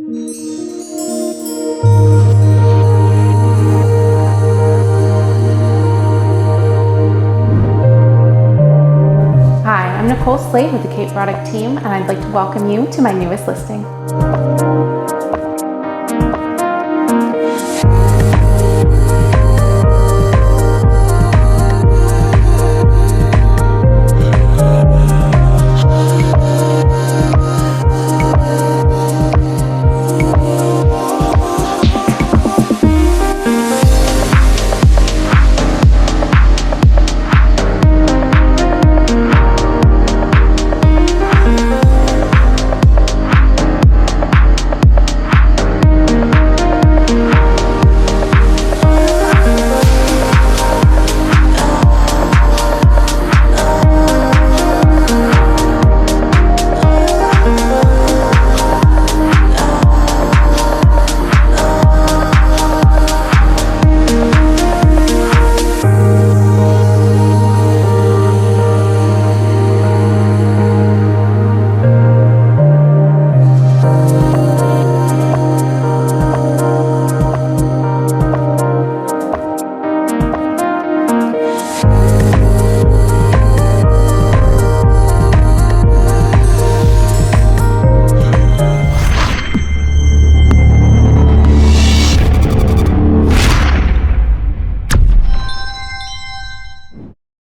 Hi, I'm Nicole Slade with the Cape Braddock team, and I'd like to welcome you to my newest listing.